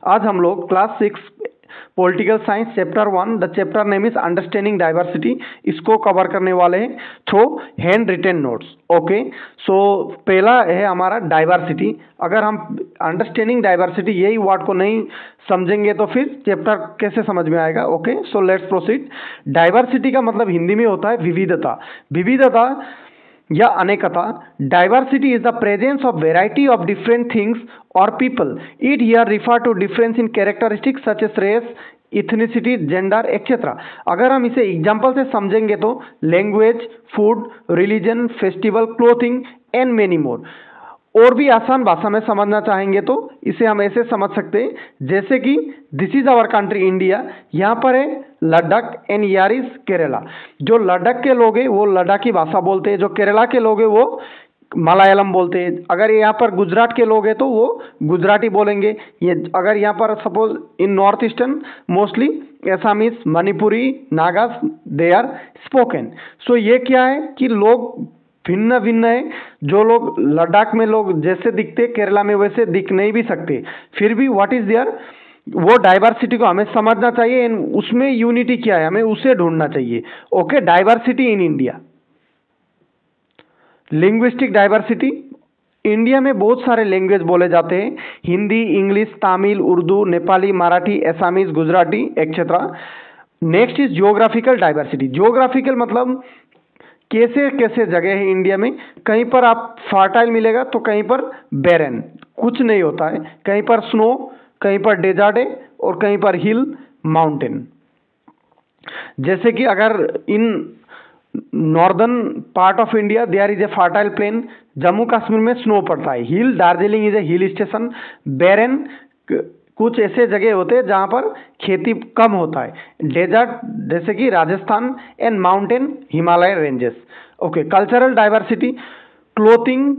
आज हम लोग class 6 political science chapter 1 the chapter name is understanding diversity इसको कवर करने वाले हैं through hand written notes. Okay, so पहला है हमारा डाइवर्सिटी। अगर हम अंडरस्टैंडिंग डाइवर्सिटी यही वर्ड को नहीं समझेंगे तो फिर चैप्टर कैसे समझ में आएगा। Okay, so let's proceed. Diversity का मतलब हिंदी में होता है विविधता। विविधता या अनेकता। Diversity is the presence of variety of different things और people. It here refer to difference in characteristics such as race, ethnicity, gender etcetera. अगर हम इसे एग्जाम्पल से समझेंगे तो language, food, religion, festival, clothing and many more. और भी आसान भाषा में समझना चाहेंगे तो इसे हम ऐसे समझ सकते हैं जैसे कि this is our country India, यहाँ पर है Ladakh and here is Kerala. जो लद्दाख के लोग हैं वो लद्दाखी भाषा बोलते हैं, जो केरला के लोग हैं वो मलयालम बोलते हैं। अगर यहाँ पर गुजरात के लोग हैं तो वो गुजराती बोलेंगे। ये अगर यहाँ पर suppose in north eastern mostly Assamese, Manipuri, Nagas they are spoken. So ये क्या है कि लोग भिन्न भिन्न है। जो लोग लद्दाख में लोग जैसे दिखते केरला में वैसे दिख नहीं भी सकते, फिर भी व्हाट इज देयर, वो डाइवर्सिटी को हमें समझना चाहिए एंड उसमें यूनिटी क्या है हमें उसे ढूंढना चाहिए। Okay, diversity in India. Linguistic diversity. India में बहुत सारे लैंग्वेज बोले जाते हैं, Hindi, English, Tamil, Urdu, Nepali, Marathi, Assamese, Gujarati etcetera. Next is geographical diversity. Geographical मतलब कैसे कैसे जगह है इंडिया में, कहीं पर आप फर्टाइल मिलेगा तो कहीं पर बैरन, कुछ नहीं होता है, कहीं पर स्नो, कहीं पर डेजर्ट है और कहीं पर हिल, माउंटेन। जैसे कि अगर in northern part of India there is a fertile plain, Jammu Kashmir में स्नो पड़ता है, hill Darjeeling is a hill station, barren कुछ ऐसे जगह होते हैं जहाँ पर खेती कम होता है, डेजर्ट जैसे कि Rajasthan and mountain Himalaya ranges. Okay, cultural diversity. Clothing,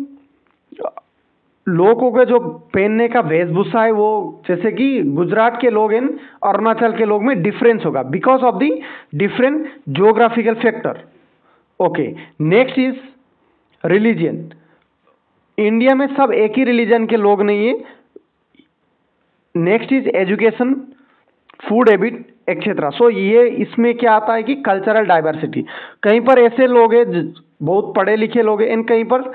लोगों के जो पहनने का वेशभूषा है वो जैसे कि गुजरात के लोग हैं अरुणाचल के लोग में डिफरेंस होगा because of the different geographical factor. Okay, next is religion. India में सब एक ही रिलीजन के लोग नहीं है। Next is education, food habit etcetera. So ये इसमें क्या आता है कि कल्चरल डाइवर्सिटी। कहीं पर ऐसे लोग हैं बहुत पढ़े लिखे लोग हैं एंड कहीं पर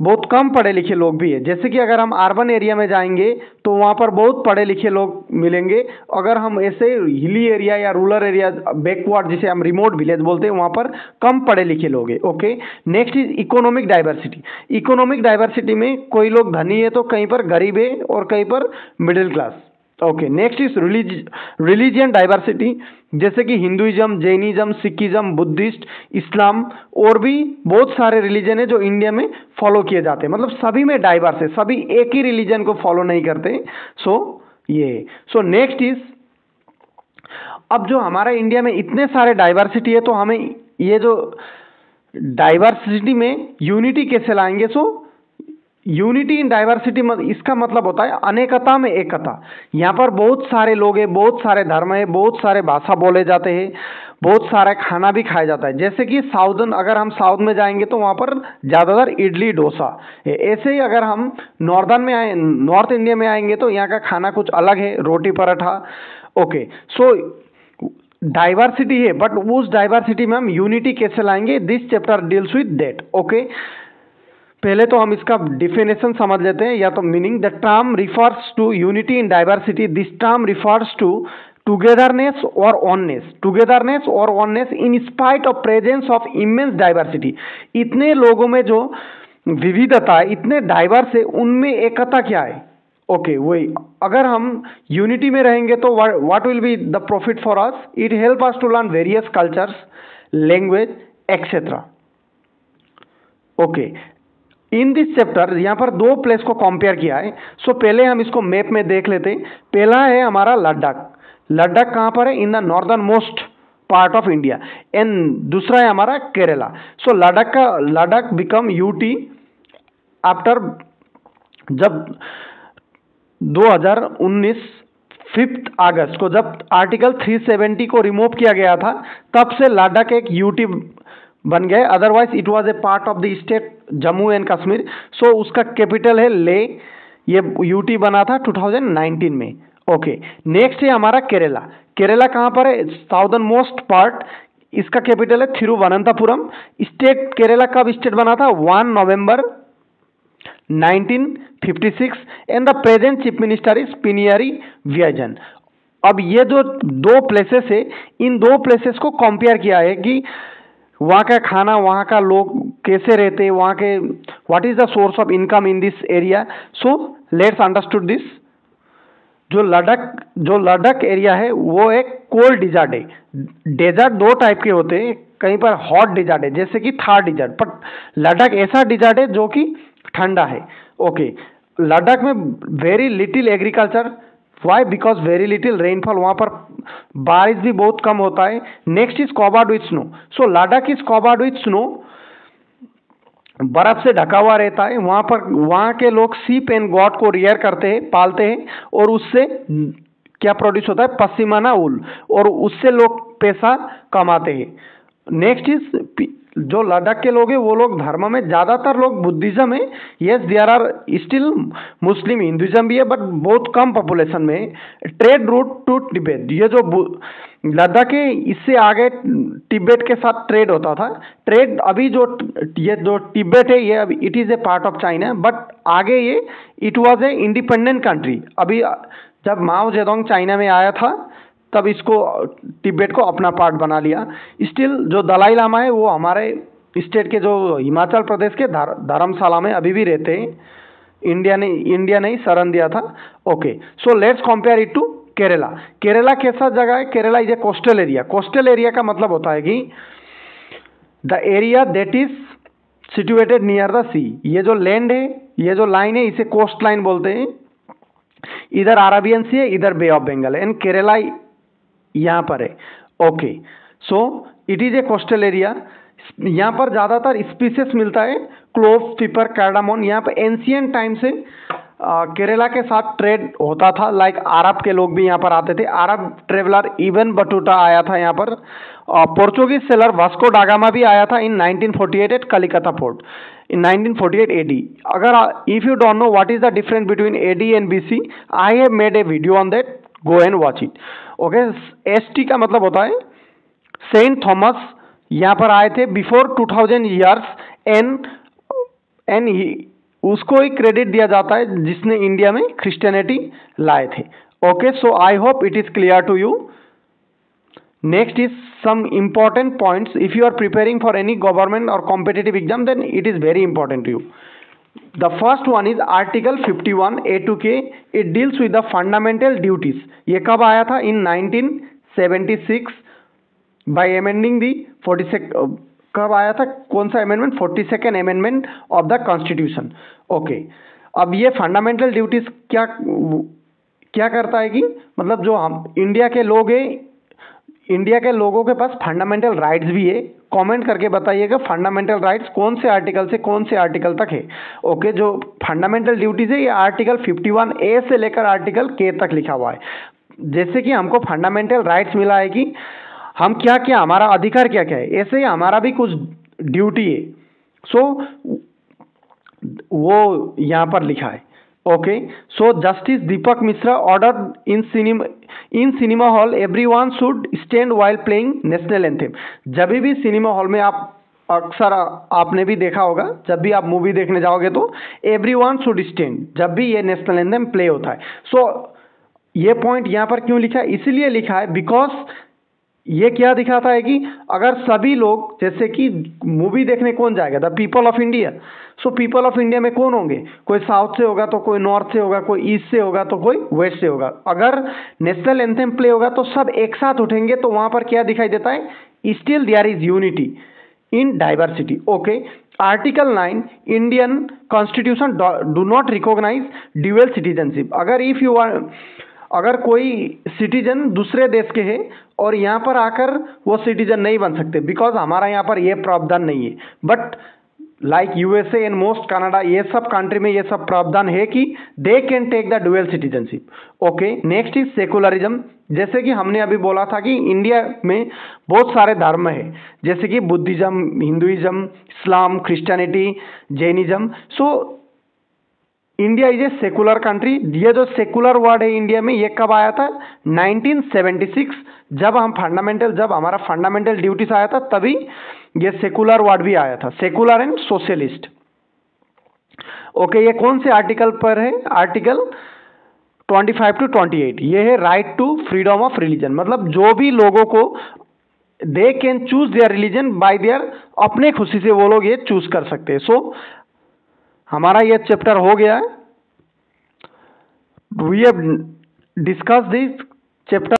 बहुत कम पढ़े लिखे लोग भी है। जैसे कि अगर हम अर्बन एरिया में जाएंगे तो वहाँ पर बहुत पढ़े लिखे लोग मिलेंगे। अगर हम ऐसे हिली एरिया या रूरल एरिया, बैकवर्ड जिसे हम रिमोट विलेज बोलते हैं, वहाँ पर कम पढ़े लिखे लोग हैं। Okay, next is economic diversity. Economic diversity में कोई लोग धनी है तो कहीं पर गरीब है और कहीं पर middle class. Okay, next is religion diversity. जैसे कि हिंदुइज्म, जैनिज्म, सिखिज्म, बुद्धिस्ट, इस्लाम और भी बहुत सारे रिलीजन है जो इंडिया में फॉलो किए जाते हैं। मतलब सभी में डाइवर्स है, सभी एक ही रिलीजन को फॉलो नहीं करते। सो नेक्स्ट इज, अब जो हमारा इंडिया में इतने सारे डाइवर्सिटी है तो हमें ये जो डाइवर्सिटी में यूनिटी कैसे लाएंगे। यूनिटी इन डाइवर्सिटी इसका मतलब होता है अनेकता में एकता। यहाँ पर बहुत सारे लोग हैं, बहुत सारे धर्म है, बहुत सारे भाषा बोले जाते हैं, बहुत सारा खाना भी खाया जाता है। जैसे कि साउदर्न, अगर हम साउथ में जाएंगे तो वहाँ पर ज़्यादातर इडली डोसा है। ऐसे ही अगर हम नॉर्दर्न में आए, नॉर्थ इंडिया में आएंगे तो यहाँ का खाना कुछ अलग है, रोटी पराठा। ओके, सो डाइवर्सिटी है बट उस डाइवर्सिटी में हम यूनिटी कैसे लाएंगे, this chapter deals with that. Okay, पहले तो हम इसका डिफिनेशन समझ लेते हैं या तो meaning. The term refers to unity in diversity. This term refers to togetherness और ऑननेस, टुगेदरनेस और oneness in spite of presence of immense diversity. इतने लोगों में जो विविधता है, इतने डाइवर्स है, उनमें एकता क्या है। ओके, वही अगर हम यूनिटी में रहेंगे तो what will be the profit for us, it help us to learn various cultures, language etcetera. Okay, in this chapter यहाँ पर दो प्लेस को कंपेयर किया है। सो पहले हम इसको मैप में देख लेते हैं। पहला है हमारा लद्दाख। लद्दाख कहाँ पर है, in the northern most part of India. And दूसरा है हमारा केरला। सो लद्दाख बिकम यूटी आफ्टर, जब 2019 5 अगस्त को जब आर्टिकल 370 को रिमूव किया गया था, तब से लद्दाख एक यूटी बन गए। Otherwise it was a part of the state Jammu and Kashmir. So उसका कैपिटल है ले। ये यूटी बना था 2019 में। ओके, नेक्स्ट है हमारा केरला। केरला कहाँ पर है? Southern most part. इसका कैपिटल है थिरुवनंतपुरम। स्टेट केरला कब स्टेट बना था? 1 November 1956 and the present chief minister is Pinarayi Vijayan. अब ये जो दो प्लेसेस है, इन दो प्लेसेस को कंपेयर किया है कि वहाँ का खाना, वहाँ का लोग कैसे रहते हैं, वहाँ के what is the source of income in this area. So let's understood this. जो लद्दाख एरिया है वो एक कोल्ड डिजर्ट है। डेजर्ट दो टाइप के होते हैं, कहीं पर हॉट डिजर्ट है जैसे कि थार डिजर्ट, बट लद्दाख ऐसा डिजर्ट है जो कि ठंडा है। ओके, लद्दाख में very little agriculture. Why? Because very little rainfall, वहाँ पर बारिश भी बहुत कम होता है। Next is covered with snow. So Ladakh is covered with snow, बर्फ से ढका हुआ रहता है। वहाँ पर वहाँ के लोग सीप एंड गॉड को रियर करते हैं, पालते हैं, और उससे क्या प्रोड्यूस होता है? पश्मीना वूल, और उससे लोग पैसा कमाते हैं। नेक्स्ट इज जो लद्दाख के लोग हैं वो लोग धर्म में ज़्यादातर लोग बुद्धिज्म है। Yes, there are still Muslim, Hinduism भी है, बट बहुत कम पॉपुलेशन में। ट्रेड रूट टू तिब्बत, ये जो लद्दाख है इससे आगे तिब्बत के साथ ट्रेड होता था। ट्रेड अभी ये जो तिब्बत है ये अभी it is a part of China, but आगे ये it was a independent country. अभी जब माओ जेडोंग चाइना में आया था तब इसको तिब्बत को अपना पार्ट बना लिया। स्टिल जो दलाई लामा है वो हमारे स्टेट के जो हिमाचल प्रदेश के धर्मशाला में अभी भी रहते हैं। इंडिया ने ही शरण दिया था। Okay, so let's compare it to Kerala. Kerala कैसा जगह है? Kerala is a coastal area. Coastal area का मतलब होता है कि the area that is situated near the sea. ये जो लैंड है, ये जो लाइन है, इसे कोस्ट लाइन बोलते हैं। इधर अरेबियन सी है, इधर बे ऑफ बंगाल है, एंड केरला यहाँ पर है। Okay, so it is a coastal area. यहाँ पर ज़्यादातर स्पीसीज मिलता है, क्लोव, पिपर, कार्डामोन। यहाँ पर एंशियंट टाइम से केरला के साथ ट्रेड होता था। लाइक अरब के लोग भी यहाँ पर आते थे। अरब ट्रेवलर इबन बटूटा आया था यहाँ पर। पोर्चुगीज सेलर वास्को डा गामा भी आया था इन 1948 eight Kolkata port in 1948 AD. अगर if you don't know what is the difference between AD and BC, I have made a video on that. Go and watch it. Okay, ST का मतलब होता है Saint Thomas यहाँ पर आए थे before 2000 years and उसको ही क्रेडिट दिया जाता है जिसने इंडिया में क्रिश्चियनिटी लाए थे। Okay, so I hope it is clear to you. Next is some important points. If you are preparing for any government or competitive exam, then it is very important to you. The first one is Article 51 A to K. It deals with the fundamental duties. ये कब आया था? In 1976 by amending the 42nd. कब आया था? कौन सा amendment? 42nd amendment of the Constitution. Okay. अब ये fundamental duties क्या करता है कि मतलब जो हम इंडिया के लोग हैं, इंडिया के लोगों के पास फंडामेंटल राइट्स भी है। कमेंट करके बताइएगा फंडामेंटल राइट्स कौन से आर्टिकल से कौन से आर्टिकल तक है। ओके, जो फंडामेंटल ड्यूटीज है ये आर्टिकल 51 ए से लेकर आर्टिकल के तक लिखा हुआ है। जैसे कि हमको फंडामेंटल राइट्स मिला है कि हम क्या क्या, हमारा अधिकार क्या क्या है, ऐसे ही हमारा भी कुछ ड्यूटी है। सो वो यहाँ पर लिखा है। Okay, so justice Deepak Mishra order in cinema hall everyone should stand while playing national anthem. जब भी सिनेमा हॉल में आप अक्सर आपने भी देखा होगा, जब भी आप मूवी देखने जाओगे तो एवरीवन शुड स्टैंड जब भी ये नेशनल एंथम प्ले होता है। सो ये पॉइंट यहाँ पर क्यों लिखा है? इसलिए लिखा है बिकॉज ये क्या दिखाता है कि अगर सभी लोग, जैसे कि मूवी देखने कौन जाएगा? The people of India. So people of India में कौन होंगे? कोई साउथ से होगा तो कोई नॉर्थ से होगा, कोई ईस्ट से होगा तो कोई वेस्ट से होगा। अगर नेशनल एंथम प्ले होगा तो सब एक साथ उठेंगे, तो वहां पर क्या दिखाई देता है? Still there is unity in diversity. Okay, article 9 Indian constitution do not recognise dual citizenship. अगर कोई सिटीजन दूसरे देश के है और यहाँ पर आकर वो सिटीजन नहीं बन सकते, बिकॉज हमारा यहाँ पर ये प्रावधान नहीं है। But like USA and most Canada, ये सब कंट्री में ये सब प्रावधान है कि they can take the dual citizenship. Okay, next is secularism. जैसे कि हमने अभी बोला था कि इंडिया में बहुत सारे धर्म है, जैसे कि Buddhism, Hinduism, Islam, Christianity, Jainism. So India is a secular country. ये जो सेकुलर वर्ड है इंडिया में, ये कब आया था? 1976, जब हमारा फंडामेंटल ड्यूटीज आया था, तभी ये सेकुलर वर्ड भी आया था, सेकुलर एंड सोशलिस्ट। ओके, ये कौन से आर्टिकल पर है? Article 25 to 28। ये है right to freedom of religion, मतलब जो भी लोगों को they can choose their religion by their, अपने खुशी से वो लोग ये चूज कर सकते हैं। सो हमारा ये चैप्टर हो गया है। We have discuss this chapter.